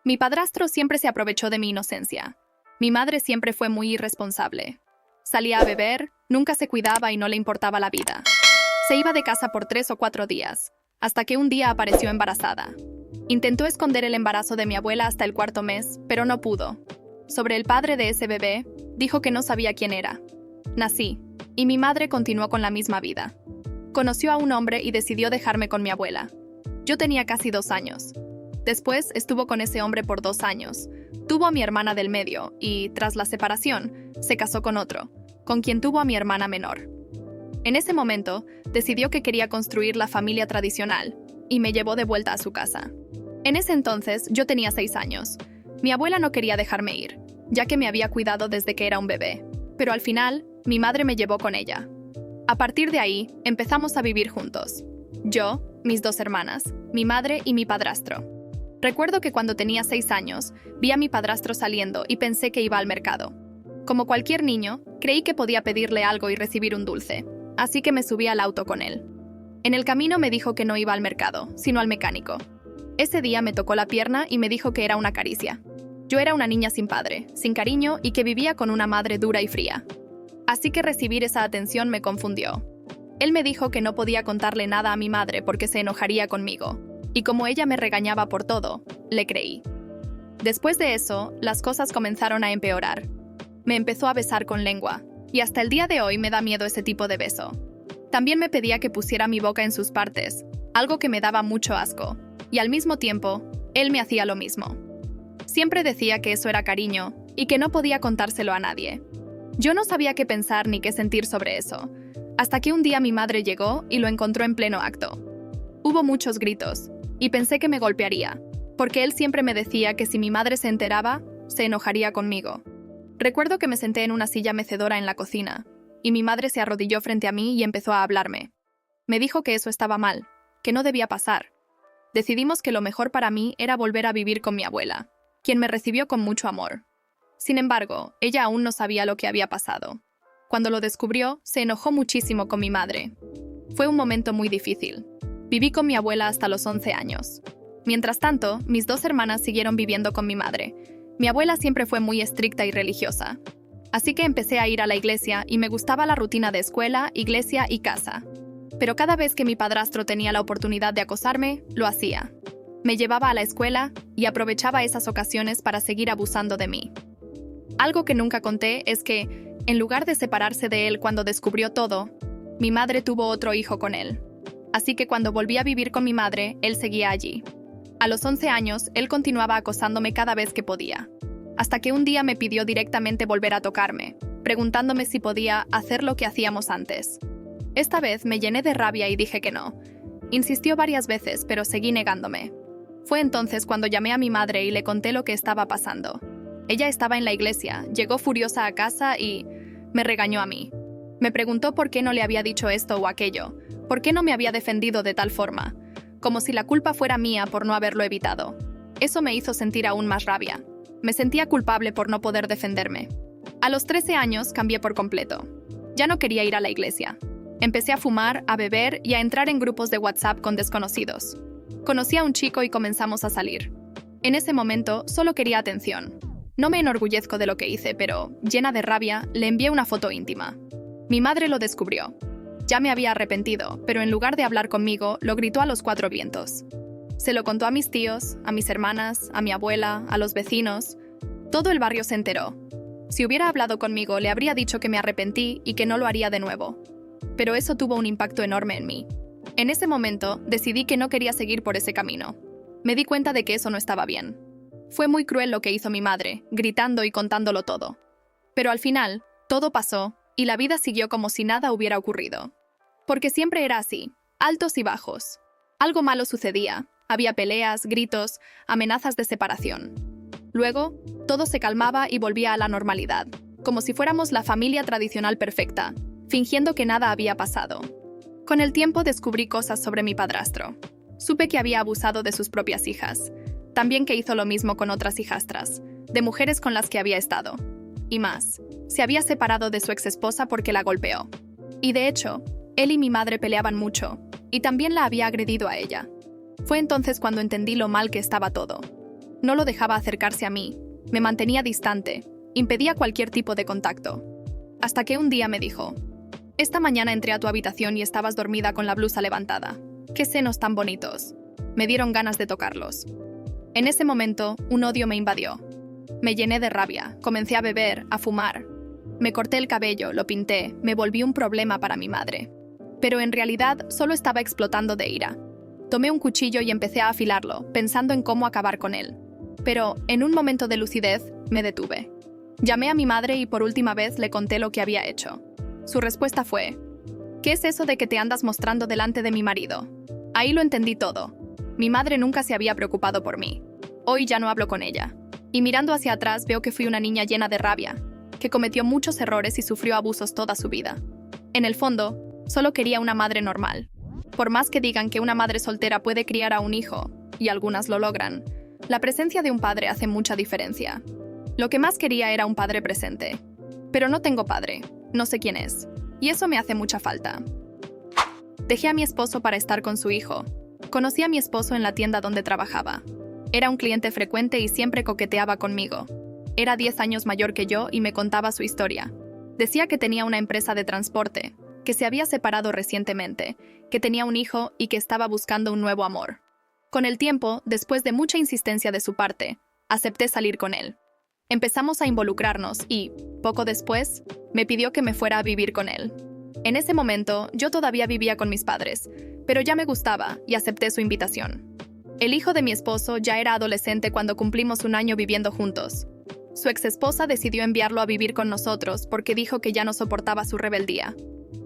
Mi padrastro siempre se aprovechó de mi inocencia. Mi madre siempre fue muy irresponsable. Salía a beber, nunca se cuidaba y no le importaba la vida. Se iba de casa por 3 o 4 días, hasta que un día apareció embarazada. Intentó esconder el embarazo de mi abuela hasta el 4.º mes, pero no pudo. Sobre el padre de ese bebé, dijo que no sabía quién era. Nací, y mi madre continuó con la misma vida. Conoció a un hombre y decidió dejarme con mi abuela. Yo tenía casi 2 años. Después estuvo con ese hombre por 2 años. Tuvo a mi hermana del medio y, tras la separación, se casó con otro, con quien tuvo a mi hermana menor. En ese momento, decidió que quería construir la familia tradicional y me llevó de vuelta a su casa. En ese entonces, yo tenía 6 años. Mi abuela no quería dejarme ir, ya que me había cuidado desde que era un bebé. Pero al final, mi madre me llevó con ella. A partir de ahí, empezamos a vivir juntos. Yo, mis 2 hermanas, mi madre y mi padrastro. Recuerdo que cuando tenía 6 años, vi a mi padrastro saliendo y pensé que iba al mercado. Como cualquier niño, creí que podía pedirle algo y recibir un dulce, así que me subí al auto con él. En el camino me dijo que no iba al mercado, sino al mecánico. Ese día me tocó la pierna y me dijo que era una caricia. Yo era una niña sin padre, sin cariño y que vivía con una madre dura y fría. Así que recibir esa atención me confundió. Él me dijo que no podía contarle nada a mi madre porque se enojaría conmigo. Y como ella me regañaba por todo, le creí. Después de eso, las cosas comenzaron a empeorar. Me empezó a besar con lengua, y hasta el día de hoy me da miedo ese tipo de beso. También me pedía que pusiera mi boca en sus partes, algo que me daba mucho asco, y al mismo tiempo, él me hacía lo mismo. Siempre decía que eso era cariño, y que no podía contárselo a nadie. Yo no sabía qué pensar ni qué sentir sobre eso, hasta que un día mi madre llegó y lo encontró en pleno acto. Hubo muchos gritos, y pensé que me golpearía, porque él siempre me decía que si mi madre se enteraba, se enojaría conmigo. Recuerdo que me senté en una silla mecedora en la cocina, y mi madre se arrodilló frente a mí y empezó a hablarme. Me dijo que eso estaba mal, que no debía pasar. Decidimos que lo mejor para mí era volver a vivir con mi abuela, quien me recibió con mucho amor. Sin embargo, ella aún no sabía lo que había pasado. Cuando lo descubrió, se enojó muchísimo con mi madre. Fue un momento muy difícil. Viví con mi abuela hasta los 11 años. Mientras tanto, mis 2 hermanas siguieron viviendo con mi madre. Mi abuela siempre fue muy estricta y religiosa. Así que empecé a ir a la iglesia y me gustaba la rutina de escuela, iglesia y casa. Pero cada vez que mi padrastro tenía la oportunidad de acosarme, lo hacía. Me llevaba a la escuela y aprovechaba esas ocasiones para seguir abusando de mí. Algo que nunca conté es que, en lugar de separarse de él cuando descubrió todo, mi madre tuvo otro hijo con él. Así que cuando volví a vivir con mi madre, él seguía allí. A los 11 años, él continuaba acosándome cada vez que podía. Hasta que un día me pidió directamente volver a tocarme, preguntándome si podía hacer lo que hacíamos antes. Esta vez me llené de rabia y dije que no. Insistió varias veces, pero seguí negándome. Fue entonces cuando llamé a mi madre y le conté lo que estaba pasando. Ella estaba en la iglesia, llegó furiosa a casa y me regañó a mí. Me preguntó por qué no le había dicho esto o aquello, por qué no me había defendido de tal forma, como si la culpa fuera mía por no haberlo evitado. Eso me hizo sentir aún más rabia. Me sentía culpable por no poder defenderme. A los 13 años cambié por completo. Ya no quería ir a la iglesia. Empecé a fumar, a beber y a entrar en grupos de WhatsApp con desconocidos. Conocí a un chico y comenzamos a salir. En ese momento solo quería atención. No me enorgullezco de lo que hice, pero, llena de rabia, le envié una foto íntima. Mi madre lo descubrió. Ya me había arrepentido, pero en lugar de hablar conmigo, lo gritó a los 4 vientos. Se lo contó a mis tíos, a mis hermanas, a mi abuela, a los vecinos. Todo el barrio se enteró. Si hubiera hablado conmigo, le habría dicho que me arrepentí y que no lo haría de nuevo. Pero eso tuvo un impacto enorme en mí. En ese momento, decidí que no quería seguir por ese camino. Me di cuenta de que eso no estaba bien. Fue muy cruel lo que hizo mi madre, gritando y contándolo todo. Pero al final, todo pasó, y la vida siguió como si nada hubiera ocurrido. Porque siempre era así, altos y bajos. Algo malo sucedía, había peleas, gritos, amenazas de separación. Luego, todo se calmaba y volvía a la normalidad, como si fuéramos la familia tradicional perfecta, fingiendo que nada había pasado. Con el tiempo descubrí cosas sobre mi padrastro. Supe que había abusado de sus propias hijas, también que hizo lo mismo con otras hijastras, de mujeres con las que había estado. Y más, se había separado de su exesposa porque la golpeó. Y de hecho, él y mi madre peleaban mucho, y también la había agredido a ella. Fue entonces cuando entendí lo mal que estaba todo. No lo dejaba acercarse a mí, me mantenía distante, impedía cualquier tipo de contacto. Hasta que un día me dijo: «Esta mañana entré a tu habitación y estabas dormida con la blusa levantada. ¡Qué senos tan bonitos!». Me dieron ganas de tocarlos. En ese momento, un odio me invadió. Me llené de rabia, comencé a beber, a fumar. Me corté el cabello, lo pinté, me volví un problema para mi madre. Pero en realidad solo estaba explotando de ira. Tomé un cuchillo y empecé a afilarlo, pensando en cómo acabar con él. Pero, en un momento de lucidez, me detuve. Llamé a mi madre y por última vez le conté lo que había hecho. Su respuesta fue: «¿Qué es eso de que te andas mostrando delante de mi marido?». Ahí lo entendí todo. Mi madre nunca se había preocupado por mí. Hoy ya no hablo con ella. Y mirando hacia atrás veo que fui una niña llena de rabia, que cometió muchos errores y sufrió abusos toda su vida. En el fondo, solo quería una madre normal. Por más que digan que una madre soltera puede criar a un hijo, y algunas lo logran, la presencia de un padre hace mucha diferencia. Lo que más quería era un padre presente. Pero no tengo padre, no sé quién es, y eso me hace mucha falta. Dejé a mi esposo para estar con su hijo. Conocí a mi esposo en la tienda donde trabajaba. Era un cliente frecuente y siempre coqueteaba conmigo. Era 10 años mayor que yo y me contaba su historia. Decía que tenía una empresa de transporte, que se había separado recientemente, que tenía un hijo y que estaba buscando un nuevo amor. Con el tiempo, después de mucha insistencia de su parte, acepté salir con él. Empezamos a involucrarnos y, poco después, me pidió que me fuera a vivir con él. En ese momento, yo todavía vivía con mis padres, pero ya me gustaba y acepté su invitación. El hijo de mi esposo ya era adolescente cuando cumplimos un año viviendo juntos. Su exesposa decidió enviarlo a vivir con nosotros porque dijo que ya no soportaba su rebeldía.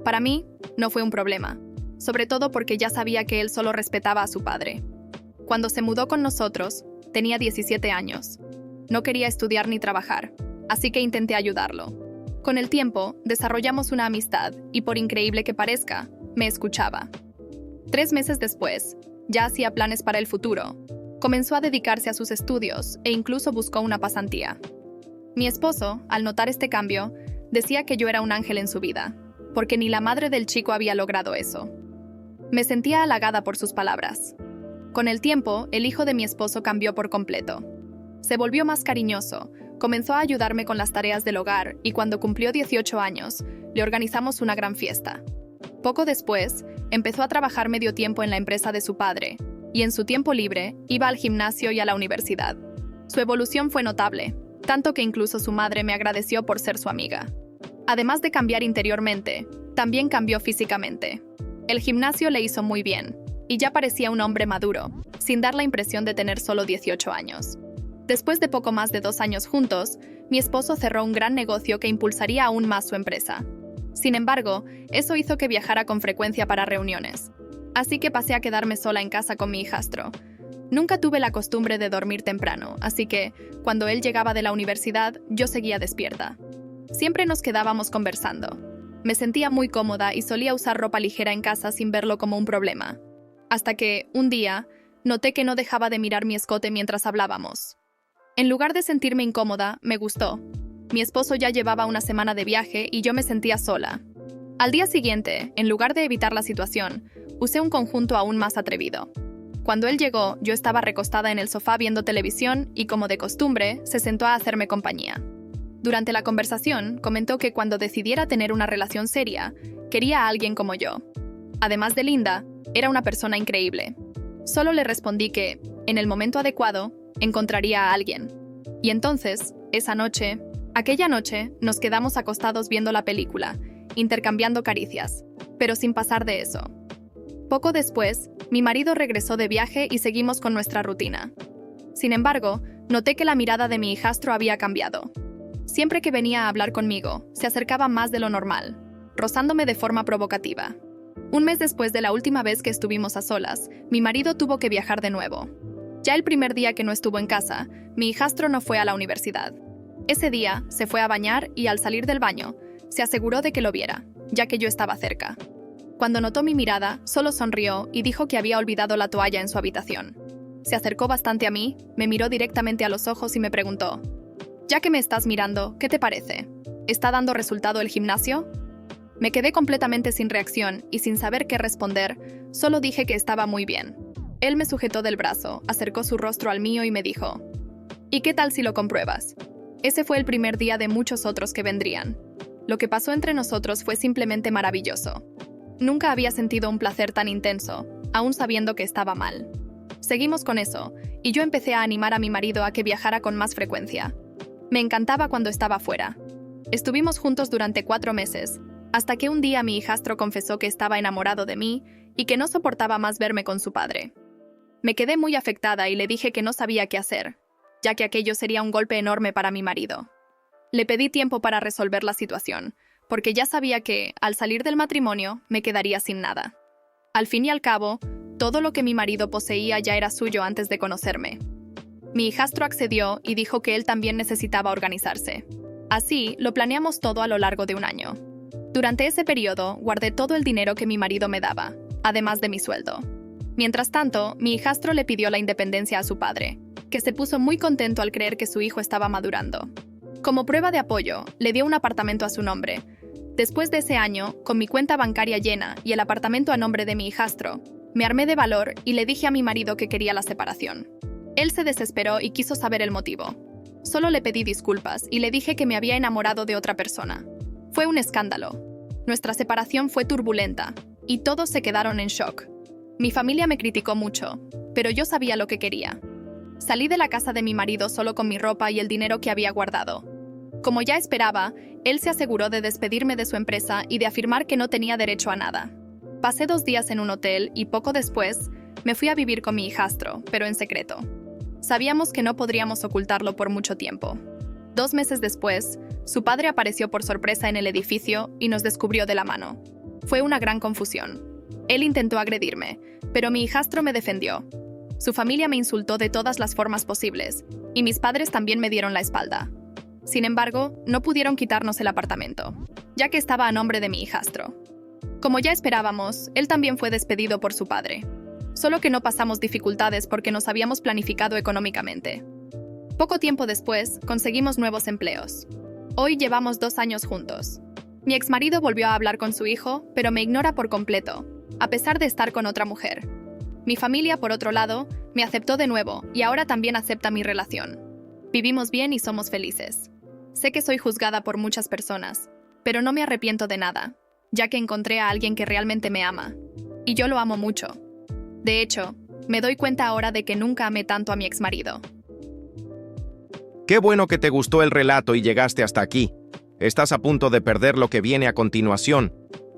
Para mí, no fue un problema, sobre todo porque ya sabía que él solo respetaba a su padre. Cuando se mudó con nosotros, tenía 17 años. No quería estudiar ni trabajar, así que intenté ayudarlo. Con el tiempo, desarrollamos una amistad y, por increíble que parezca, me escuchaba. 3 meses después, ya hacía planes para el futuro. Comenzó a dedicarse a sus estudios e incluso buscó una pasantía. Mi esposo, al notar este cambio, decía que yo era un ángel en su vida, porque ni la madre del chico había logrado eso. Me sentía halagada por sus palabras. Con el tiempo, el hijo de mi esposo cambió por completo. Se volvió más cariñoso, comenzó a ayudarme con las tareas del hogar y cuando cumplió 18 años, le organizamos una gran fiesta. Poco después, empezó a trabajar medio tiempo en la empresa de su padre, y en su tiempo libre iba al gimnasio y a la universidad. Su evolución fue notable, tanto que incluso su madre me agradeció por ser su amiga. Además de cambiar interiormente, también cambió físicamente. El gimnasio le hizo muy bien, y ya parecía un hombre maduro, sin dar la impresión de tener solo 18 años. Después de poco más de 2 años juntos, mi esposo cerró un gran negocio que impulsaría aún más su empresa. Sin embargo, eso hizo que viajara con frecuencia para reuniones. Así que pasé a quedarme sola en casa con mi hijastro. Nunca tuve la costumbre de dormir temprano, así que, cuando él llegaba de la universidad, yo seguía despierta. Siempre nos quedábamos conversando. Me sentía muy cómoda y solía usar ropa ligera en casa sin verlo como un problema. Hasta que, un día, noté que no dejaba de mirar mi escote mientras hablábamos. En lugar de sentirme incómoda, me gustó. Mi esposo ya llevaba una semana de viaje y yo me sentía sola. Al día siguiente, en lugar de evitar la situación, usé un conjunto aún más atrevido. Cuando él llegó, yo estaba recostada en el sofá viendo televisión y, como de costumbre, se sentó a hacerme compañía. Durante la conversación, comentó que cuando decidiera tener una relación seria, quería a alguien como yo. Además de linda, era una persona increíble. Solo le respondí que, en el momento adecuado, encontraría a alguien. Y entonces, aquella noche, nos quedamos acostados viendo la película, intercambiando caricias, pero sin pasar de eso. Poco después, mi marido regresó de viaje y seguimos con nuestra rutina. Sin embargo, noté que la mirada de mi hijastro había cambiado. Siempre que venía a hablar conmigo, se acercaba más de lo normal, rozándome de forma provocativa. Un mes después de la última vez que estuvimos a solas, mi marido tuvo que viajar de nuevo. Ya el primer día que no estuvo en casa, mi hijastro no fue a la universidad. Ese día, se fue a bañar y al salir del baño, se aseguró de que lo viera, ya que yo estaba cerca. Cuando notó mi mirada, solo sonrió y dijo que había olvidado la toalla en su habitación. Se acercó bastante a mí, me miró directamente a los ojos y me preguntó: «Ya que me estás mirando, ¿qué te parece? ¿Está dando resultado el gimnasio?». Me quedé completamente sin reacción y sin saber qué responder, solo dije que estaba muy bien. Él me sujetó del brazo, acercó su rostro al mío y me dijo: ¿Y qué tal si lo compruebas? Ese fue el primer día de muchos otros que vendrían. Lo que pasó entre nosotros fue simplemente maravilloso. Nunca había sentido un placer tan intenso, aún sabiendo que estaba mal. Seguimos con eso, y yo empecé a animar a mi marido a que viajara con más frecuencia. Me encantaba cuando estaba fuera. Estuvimos juntos durante 4 meses, hasta que un día mi hijastro confesó que estaba enamorado de mí y que no soportaba más verme con su padre. Me quedé muy afectada y le dije que no sabía qué hacer, ya que aquello sería un golpe enorme para mi marido. Le pedí tiempo para resolver la situación, porque ya sabía que, al salir del matrimonio, me quedaría sin nada. Al fin y al cabo, todo lo que mi marido poseía ya era suyo antes de conocerme. Mi hijastro accedió y dijo que él también necesitaba organizarse. Así, lo planeamos todo a lo largo de un año. Durante ese periodo, guardé todo el dinero que mi marido me daba, además de mi sueldo. Mientras tanto, mi hijastro le pidió la independencia a su padre, que se puso muy contento al creer que su hijo estaba madurando. Como prueba de apoyo, le dio un apartamento a su nombre. Después de ese año, con mi cuenta bancaria llena y el apartamento a nombre de mi hijastro, me armé de valor y le dije a mi marido que quería la separación. Él se desesperó y quiso saber el motivo. Solo le pedí disculpas y le dije que me había enamorado de otra persona. Fue un escándalo. Nuestra separación fue turbulenta, y todos se quedaron en shock. Mi familia me criticó mucho, pero yo sabía lo que quería. Salí de la casa de mi marido solo con mi ropa y el dinero que había guardado. Como ya esperaba, él se aseguró de despedirme de su empresa y de afirmar que no tenía derecho a nada. Pasé 2 días en un hotel y poco después me fui a vivir con mi hijastro, pero en secreto. Sabíamos que no podríamos ocultarlo por mucho tiempo. 2 meses después, su padre apareció por sorpresa en el edificio y nos descubrió de la mano. Fue una gran confusión. Él intentó agredirme, pero mi hijastro me defendió. Su familia me insultó de todas las formas posibles, y mis padres también me dieron la espalda. Sin embargo, no pudieron quitarnos el apartamento, ya que estaba a nombre de mi hijastro. Como ya esperábamos, él también fue despedido por su padre. Solo que no pasamos dificultades porque nos habíamos planificado económicamente. Poco tiempo después, conseguimos nuevos empleos. Hoy llevamos 2 años juntos. Mi exmarido volvió a hablar con su hijo, pero me ignora por completo, a pesar de estar con otra mujer. Mi familia, por otro lado, me aceptó de nuevo y ahora también acepta mi relación. Vivimos bien y somos felices. Sé que soy juzgada por muchas personas, pero no me arrepiento de nada, ya que encontré a alguien que realmente me ama. Y yo lo amo mucho. De hecho, me doy cuenta ahora de que nunca amé tanto a mi exmarido. Qué bueno que te gustó el relato y llegaste hasta aquí. Estás a punto de perder lo que viene a continuación.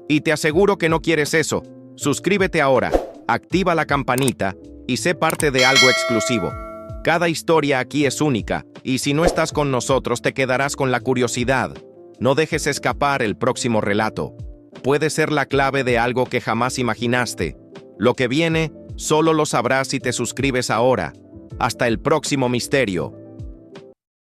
Y te aseguro que no quieres eso. Suscríbete ahora, activa la campanita y sé parte de algo exclusivo. Cada historia aquí es única, y si no estás con nosotros te quedarás con la curiosidad. No dejes escapar el próximo relato. Puede ser la clave de algo que jamás imaginaste. Lo que viene, solo lo sabrás si te suscribes ahora. Hasta el próximo misterio.